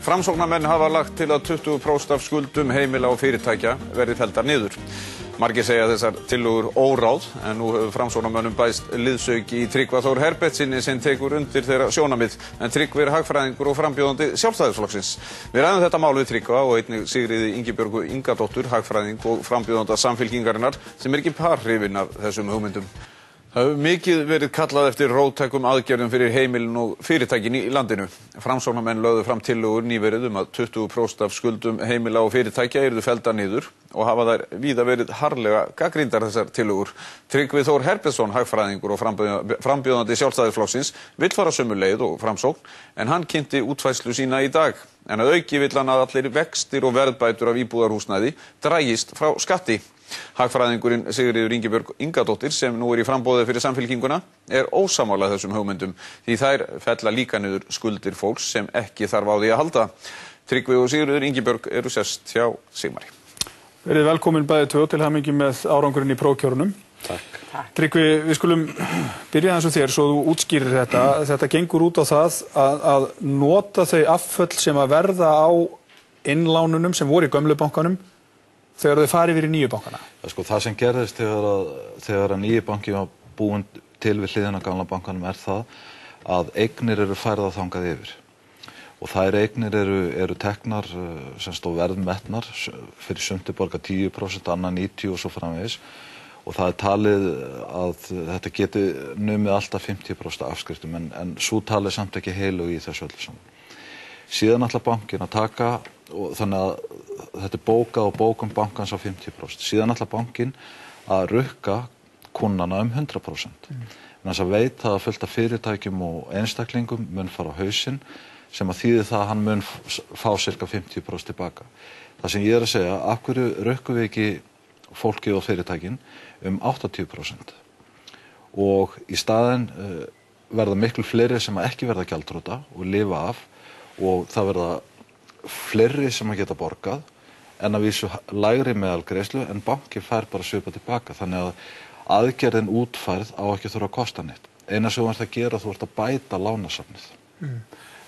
Framsóknarmenn hafa lagt til að 20% af skuldum heimila og fyrirtækja verði felldar niður. Margir segja þessar tillögur óráð, en nú hefur Framsóknarmönnum bæst liðsauki í Tryggva Þór Herbertssyni sem tekur undir þeirra sjónarmið, en Tryggvi hagfræðingur og frambjóðandi Sjálfstæðisflokksins. Við ræðum þetta mál við Tryggva og einnig Sigríði Ingibjörgu Ingadóttur, hagfræðing og frambjóðanda Samfylkingarinnar, sem ekki hrifin af þessum hugmyndum. Það hefur mikið verið kallað eftir róttækum aðgerðum fyrir heimilin og fyrirtækin í landinu. Framsóknarmenn lögðu fram tillögur nýverið að 20% af skuldum heimila og fyrirtækja yrðu felldar niður og hafa þær víða verið harðlega gagnrýndar þessar tillögur. Tryggvi Þór Herbertsson, hagfræðingur og frambjóðandi Sjálfstæðisflokksins, vill fara sömu leið og Framsókn, en hann kynnti útfærslu sína í dag. En að auki vill hann að allir vextir og verðbætur af íbúðarhúsnæði dragist frá skatti. Hagfræðingurinn Sigríður Ingibjörg Ingadóttir, sem nú í framboði fyrir Samfylkinguna, ósammála þessum hugmyndum, því þær fella líka niður skuldir fólks sem ekki þarf á því að halda. Tryggvi og Sigríður Ingibjörg eru sest hjá Sigmari. Verið velkomin bæði tvö, til hamingju með árangurinn í prófkjörunum. Takk. Tryggvi, við skulum byrja eins og þér, svo þú útskýrir þetta. Þetta gengur út á það að nota þau afföll sem að verða á innlánunum sem voru í gömlu bankanum þegar þau farið yfir í nýju bankana. Það sem gerðist þegar að nýju banki var búin til við hliðina á gamla bankanum það að eignir eru færðar þangað yfir. Og þær eignir eru teknar og verðmetnar fyrir sumt borga 10%, annað 90% og svo framvegis. Og það talið að þetta geti numið alltaf 50% afskriftum, en svo talið samt ekki heilug í þessu öllu saman. Síðan ætla bankinn að taka, og þannig að þetta bókað og bókum bankans á 50%. Síðan ætla bankinn að rukka kunnana 100%. En þess að veit að fullt af fyrirtækjum og einstaklingum mun fara á hausinn, sem að þýði það að hann mun fá cirka 50% tilbaka. Það sem ég að segja, af hverju rukkum við ekki fólkið og fyrirtækin 80%? Og í staðinn verða miklu fleiri sem ekki verða gjaldþrota og lifa af, og það verða fleiri sem að geta borgað, en að vísu lægri meðalgreiðslu, en banki fær bara svipað tilbaka. Þannig að aðgerðin útfærð á ekki þurfa að kosta neitt. Eina sem þú ert að gera, þú ert að bæta lánasafnið.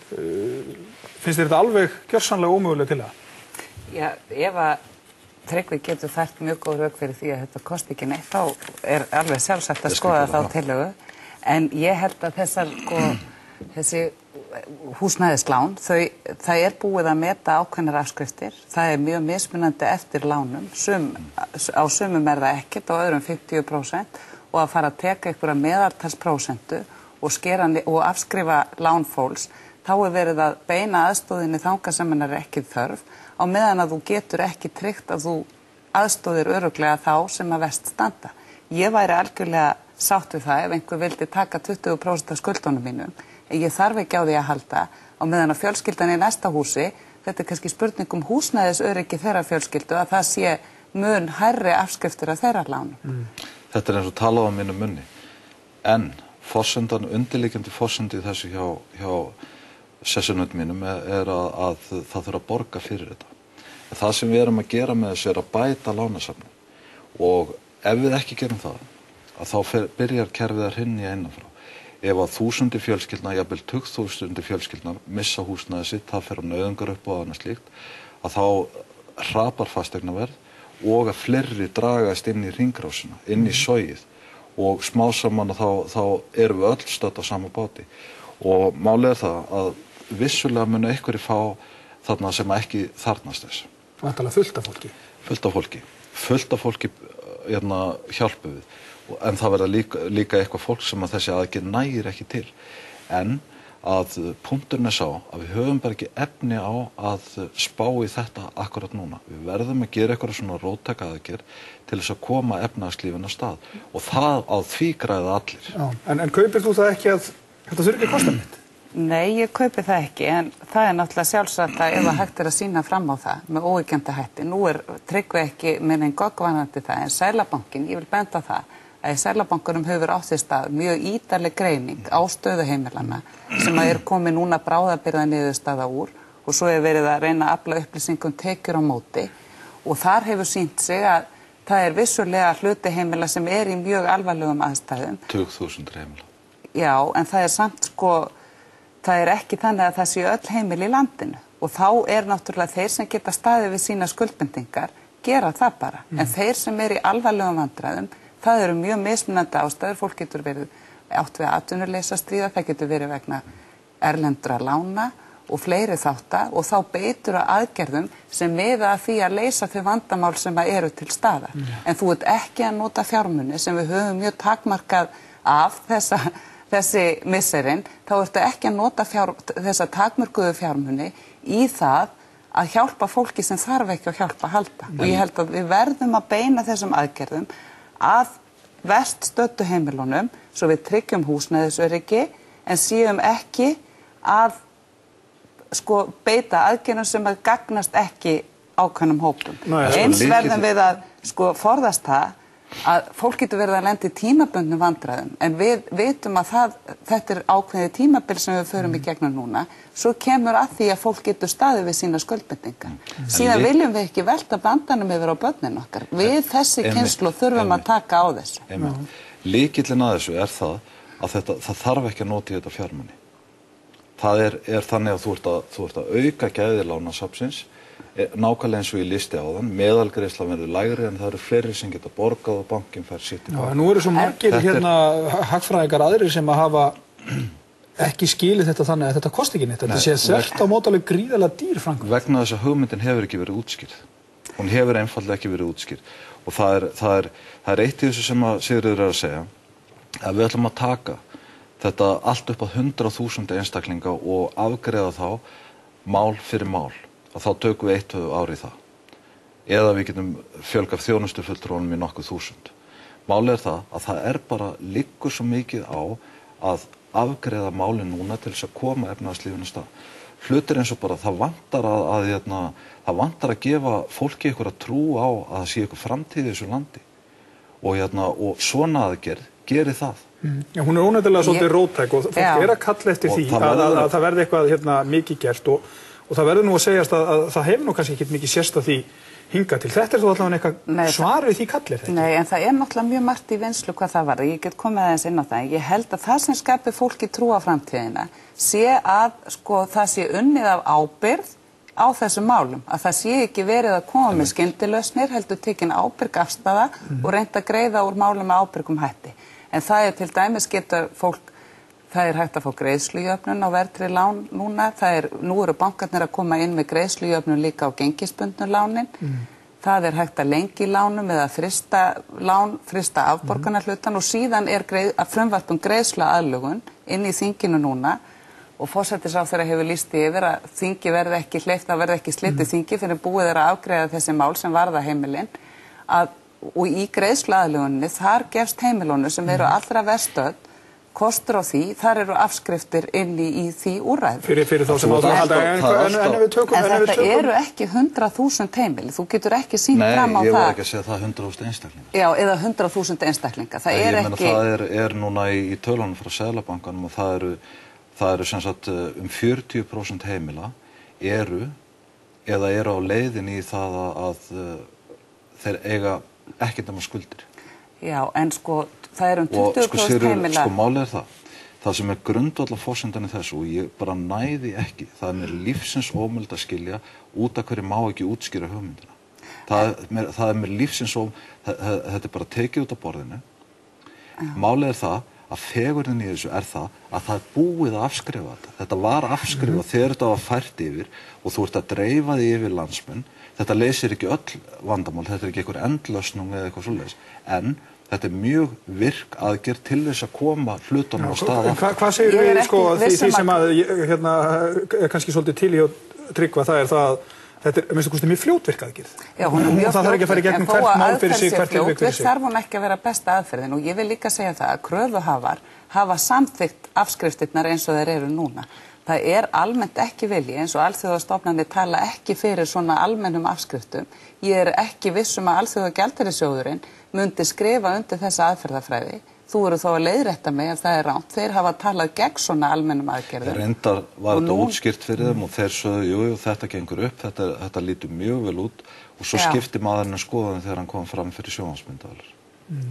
Finnst þér þetta alveg gjörsamlega ómögulega til það? Já, ef að Tryggvi getur fært mjög góð rök fyrir því að þetta kosti ekki neitt, þá alveg sjálfsagt að skoða þá tillögu. En ég held að þessi húsnæðislán, það búið að meta ákveðnar afskriftir. Það mjög mismunandi eftir lánum. Á sumum það ekkert, á öðrum 50%, og að fara að teka einhverja meðaltalsprósentu og afskrifa lánfólks, þá verið að beina aðstoðinni þangað sem hann ekki þörf, á meðan að þú getur ekki tryggt að þú aðstoðir örugglega þá sem að verst standa. Ég væri algjörlega sátt við það ef einhver vildi taka 20% af skuldunum mínum. Ég þarf ekki á því að halda, á meðan að fjölskyldan í næsta húsi, þetta kannski spurning húsnæðisöryggi þeirra fjölskyldu, að það sé mun hærri afskriftir af þeirra lánum. Þetta eins og talað á mínu munni. En undirliggjandi forsendan í þessu hjá sessunöndum mínum að það þurfa að borga fyrir þetta. Það sem við erum að gera með þessu að bæta lánasafnið. Og ef við ekki gerum það, að þá byrjar kerfið að hrynja innanfrá. Ef að þúsundir fjölskyldna, jafnvel 20.000 fjölskyldna missa húsnæði sitt, það fer á nauðungar upp og annað slíkt, að þá hrapar fasteignaverð og að fleiri dragast inn í hringrásina, inn í sogið, og smá saman þá erum við öll stödd á sama báti. Og málið það að vissulega munu einhverjir fá þarna sem ekki þarfnast þess. Væntanlega fullt af fólki. Fullt af fólki hjálpum við. En það verða líka eitthvað fólk sem að þessi aðgerð nægir ekki til. En að punkturinn sá að við höfum bara ekki efni á að spá í þetta akkurat núna. Við verðum að gera eitthvað svona róttæka aðgerð til þess að koma efnahagslífinu af stað. Og það á því græða allir. Já, en kaupir þú það ekki að þetta þurfi ekki að kosta neitt? Nei, ég kaupi það ekki, en það náttúrulega sjálfsagt að ef hægt að sýna fram á það með óyggjandi hætti. Nú Tryggvi ekki með einn goggvanandi það, en Seðlabankinn, ég vil benda það, að í Seðlabankanum hefur átt sér stað mjög ítarleg greining á stöðuheimilana sem komin núna bráðabirgða niðurstaða úr, og svo verið að reyna að afla upplýsingum tekjur á móti, og þar hefur sýnt sig að það vissulega hluti heimila sem í mjög alvarlegum aðstæðum. 20.000 heimila. Já, en það samt það ekki þannig að það séu öll heimil í landinu. og þá náttúrulega þeir sem geta staðið við sína skuldbindingar gera það bara, en þeir sem í alvarlegum vandræðum, það eru mjög mismunandi ástæður, fólk getur verið átt við atvinnuleysi að stríða, það getur verið vegna erlendra lána og fleiri þátta og þá beitur að aðgerðum sem miða að því að leysa þau vandamál sem eru til staðar. En þú ert ekki að nota fjármuni sem við höfum mjög takmarkað af þessi misserinn, þá ertu ekki að nota þessa takmörkuðu fjármuni í það að hjálpa fólki sem þarf ekki að hjálpa að halda. Og ég held að við verðum að beina þessum aðgerðum að verst stöddu heimilunum svo við tryggjum húsnæðisöryggi en séum ekki að beita aðgerðum sem að gagnast ekki ákveðnum hópum. Eins verðum við að forðast það að fólk getur verið að lenda í tímabundnum vandræðum en við vitum að þetta ákveðið tímabil sem við förum í gegnum núna svo kemur að því að fólk getur staðið við sína skuldbindingar. Síðan viljum við ekki velta vandanum yfir á börnin okkar. Við þessi kynslóð þurfum að taka á þessu. Lykillinn að þessu það að það þarf ekki að nota í þetta fjármuni. Það þannig að þú ert að auka gæði lánasafnsins nákvæmlega eins og ég listi áðan, meðalgreiðsla verður lægri en það eru fleiri sem geta borgað og bankinn fær sitt í bak. Nú eru svo margir hagfræðingar aðrir sem að hafa ekki skilið þetta þannig að þetta kosti ekki neitt. Þetta sé þvert á móti alveg gríðarlega dýr framkvæmd. Vegna þess að hugmyndin hefur ekki verið útskýrð. Hún hefur einfaldlega ekki verið útskýrð. Og það er eitt í þessu sem að Sigríður að segja, að við ætlum að taka þetta allt upp á 100.000 einstaklinga og afgreiða þá mál fyrir mál. Og þá tökum við 1 ár í það. Eða við getum fjölgað þjónustufulltrúanum í nokkuð þúsund. Málið það að það bara liggur svo mikið á að afgreiða málin núna til þess að koma efnahagslífinu af stað. Hlutir eins og bara það vantar að gefa fólki einhverja trú á að það sé einhver framtíð í þessu landi. Og svona aðgerð gerir það. Já, hún ónættilega svolítið róttæk og fólk að kalla eftir því að það verði eitthvað mikið gert og það verður nú að segjast að það hefur nú kannski ekki mikið sérst að því hinga til. Þetta þó allavega eitthvað svar við því kallir þetta. Nei, en það náttúrulega mjög margt í vinslu hvað það var. Ég get komið aðeins inn á það. Ég held að það sem skapi fólki trú á framtíðina sé að það sé unnið af ábyrgð á þessum málum. Að það sé ekki verið að koma með skyndilausnir, heldur tekin ábyrg afstaða og reynt að greiða úr málum með ábyrgum hætti. En það til dæmis getur fólk Það hægt að fá greiðslujöfnun á verðtryggð lán núna. Nú eru bankarnir að koma inn með greiðslujöfnun líka á gengisbundnu lánin. Það hægt að lengi lánum eða frista afborgunarhlutan og síðan frumvarp greiðsluaðlögun inn í þinginu núna og forsætisráðherra hefur lýst yfir að þingi verði ekki hleypt, það verði ekki slitið þingi fyrir búið að afgreiða þessi mál sem varða heimilin og í greiðsluaðlögunni þar gefst heimilunum sem eru allra verst stödd kostur á því, þar eru afskriftir inn í því úrræði. Fyrir þá sem áður að halda, en þetta eru ekki 100.000 heimili, þú getur ekki sýnt fram á það. Nei, ég var ekki að segja það 100.000 einstaklinga. Já, eða 100.000 einstaklinga, það ekki... Það núna í tölunum frá Seðlabankanum og það eru sem sagt 40% heimila eru á leiðinni í það að þeir eiga ekkert nema skuldir. Já, en það 20% heimila. Málið það sem grundvallarforsendan í þessu og ég bara næði ekki, það mér lífsins ómögulegt að skilja út af hverju má ekki útskýra hugmyndina. Það mér lífsins þetta bara tekið út af borðinu. Málið það að fegurðin í þessu það að það búið að afskrifa þetta. Þetta var afskrifað þegar þetta var fært yfir og þú ert að dreifa því yfir landsmenn. Þetta leysir ekki öll vandamál, þetta ekki einhver endlausnung eða eitthvað svoleiðis. En þetta mjög virk aðgerð til þess að koma hlutunum á stað. Hvað segir við því sem að kannski svolítið til í að Tryggva það það að þetta minnst kosti mjög fljótvirk aðgerð. Já, hún mjög fljótvirk. Það þarf ekki að fara í gegnum hvert mál fyrir sig, hvert tilvik fyrir sig. Þarf hún ekki að vera besta aðferðin og ég vil líka segja það að kröfuhafar hafa samþykkt afskriftirnar eins og þeir eru núna. Það almennt ekki vilji eins og alþjóðastofnanir tala ekki fyrir svona almennum afskriftum. Ég ekki viss að alþjóðagjaldeyrissjóðurinn myndi skrifa undir þessa aðferðafræði. Þú eru þó að leiðrétta mig ef það rangt. Þeir hafa talað gegn svona almennum aðgerðum. Reyndar var þetta útskýrt fyrir þeim og þeir sögðu, jú, þetta gengur upp, þetta lítur mjög vel út og svo skipti maðurinn skoðun þegar hann kom fram fyrir sjónvarpsmyndavélar.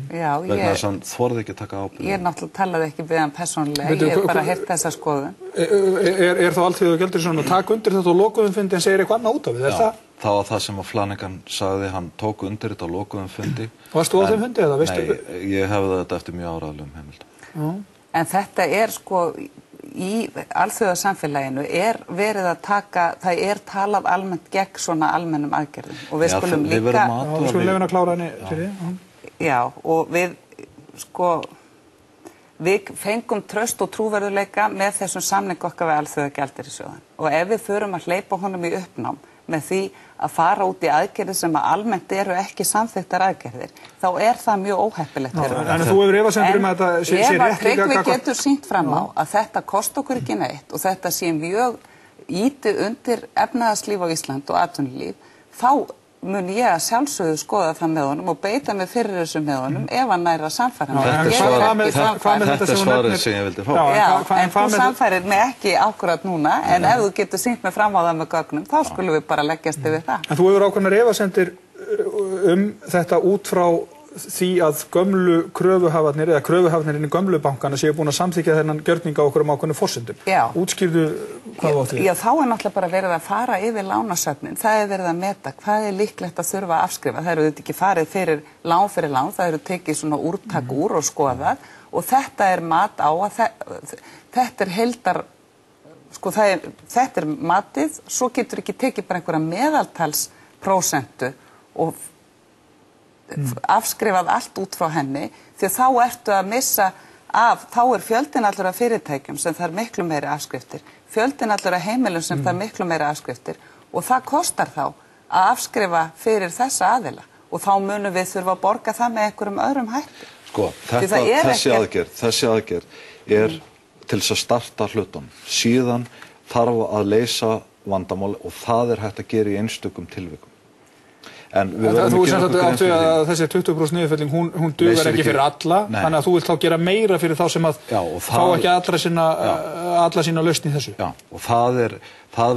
Já, vegna þess að hann þorði ekki að taka ábyrgð. Ég náttúrulega talaði ekki við hann persónulega, ég hef bara heyrt þessa skoðun. Þá Alþjóðagjaldeyrissjóðurinn að taka undir þetta á lokuðum fundi en segir eitthvað annað út af við, það? Það var það sem að Flanagan sagði, hann tók undir þetta á lokuðum fundi. Varst þú á þeim fundi eða, veistu? Nei, ég hefði þetta eftir mjög áræðilegum heimildum. En þetta sko, í alþjóðasamfélaginu verið að taka, það talað almennt gegn svona almennum aðgerðum. Og við skulum líka... Við skulum leyfa henni að klára henni fyrir því. Já, og við fengum traust og trúverðuleika með þessum samning okkar við Alþjóðagjaldeyrissjóðinn. Og ef við förum að hleypa honum í uppnám með því að fara út í aðgerðir sem að almennt eru ekki samþykktar aðgerðir, þá það mjög óheppilegt. En þú hefur efasemdir að þetta sé rétt líka... Ef Tryggvi getur sýnt fram á að þetta kosti okkur ekki neitt og þetta sé mjög ítið undir efnahagslíf á Ísland og atvinnulíf, þá mun ég að sjálfsögðu skoða það með honum og beita mig fyrir þessu með honum ef hann næra samfæra mig. Þetta er svarið sem ég vildi fá. Já, en þú samfærir mig ekki akkurat núna, en ef þú getur sýnt mig fram á það með gögnum, þá skulum við bara leggjast yfir það. En þú hefur ákveðnar efasemdir þetta út frá því að gömlu kröfuhafarnir eða kröfuhafarnir inn í gömlu bankana séu búin að samþykkja þennan gjörning á okkur ákveðnum forsendum. Útskýrðu hvað átt við? Já, þá náttúrulega bara verið að fara yfir lánasöfnin. Það verið að meta hvað líklegt að þurfa að afskrifa. Það eru ekki farið fyrir lán, það eru tekið svona úrtak úr og skoðað og þetta mat á að þetta heildar, sko þetta matið, svo getur ekki tekið bara einhverja meðaltalsprósentu og afskrifað allt út frá henni því að þá ertu að missa af, þá fjöldin allur af fyrirtækjum sem þarf miklu meiri afskriftir, fjöldin allur af heimilum sem þarf miklu meiri afskriftir og það kostar þá að afskrifa fyrir þessa aðila og þá munum við þurfa að borga það með einhverjum öðrum hætti. Sko, þessi aðgerð til þess að starta hlutunum, síðan þarf að leysa vandamál og það hægt að gera í einstökum tilvikum. En við þú sagt að þessi 20% niðurfelling, hún dugar ekki fyrir alla, þannig að þú vilt þá gera meira fyrir þá sem að fá ekki alla sína lausn í þessu. Já, og það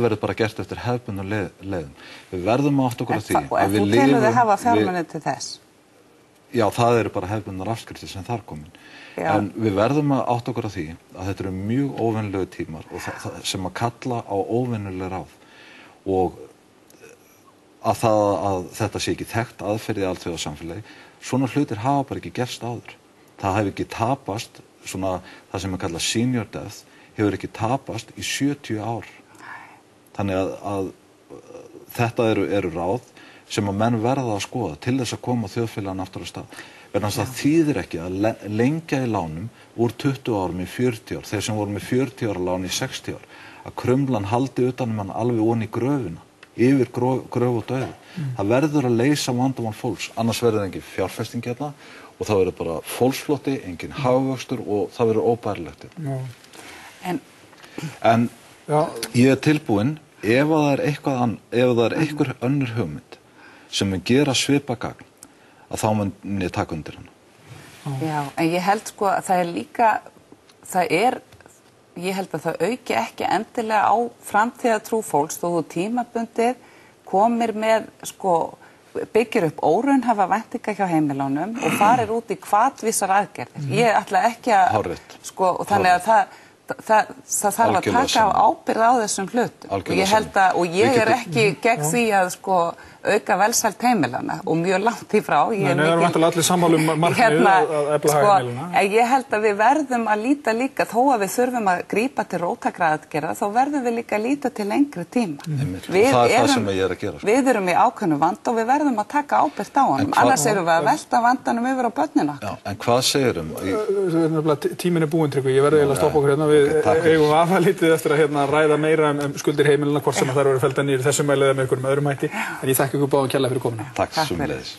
verður bara gert eftir hefðbundnum leiðum. Við verðum að átta okkur á því að við lifum... En þú telur þið hafa fjármuni til þess? Já, það eru bara hefðbundnar afskriftir sem þar komin. En við verðum að átta okkur á því að þetta eru mjög óvenjulegu tímar og sem að kalla á óvenjuleg ráð og að þetta sé ekki þekkt aðferð í alþjóðasamfélagi, svona hlutir hafa bara ekki gerst áður. Það hefur ekki tapast, svona það sem er kallað senior death, hefur ekki tapast í 70 ár. Þannig að þetta eru ráð sem að menn verða að skoða til þess að koma þjóðfélaginu aftur á stað. Vegna þess að það þýðir ekki að lengja í lánum úr 20 árum í 40 ár, þeir sem voru með 40 ára lán í 60 ár, að krumlan haldi utanum hann alveg onni í gröfina. Yfir gröf og dauða. Það verður að leysa vandamál fólks, annars verður engin fjárfesting hérna og það verður bara fólksflótti, engin hagvöxtur og það verður óbærilegt. En ég tilbúinn, ef það einhver önnur hugmynd sem mun gera svipagagn, að þá mun ég taka undir hana. Já, en ég held sko að það líka, ég held að það auki ekki endilega á framtíðartrú fólks þó þú tímabundið komir með, byggir upp óraunhæfa væntinga hjá heimilunum og farir út í hvatvísar aðgerðir. Ég ætla ekki að, og þannig að það þarf að taka ábyrgð á þessum hlutum. Og ég ekki gegn því að auka velsæld heimilana og mjög langt í frá. Nei, það er vantilega allir sammála markmið að efla hag heimilana. Ég held að við verðum að líta líka, þó að við þurfum að grípa til róttækra aðgerða, þá verðum við líka að líta til lengri tíma. Það það sem ég að gera. Við erum í ákveðnu vanda og við verðum að taka ábyrgð á honum. Annars erum við að velta vandanum yfir á börnina. En hvað segirum? Tíminn er búinn, Tryggvi, ég verði eiginlega að stoppa okkur hérna. Við eigum afhælítið eftir að ræða meira skuldir heimilana, hvort sem þær eru felldar niður í þessum mæli eða með einhverjum öðrum hætti. En ég þakka ykkur báðum kærlega fyrir komuna. Takk sömuleiðis.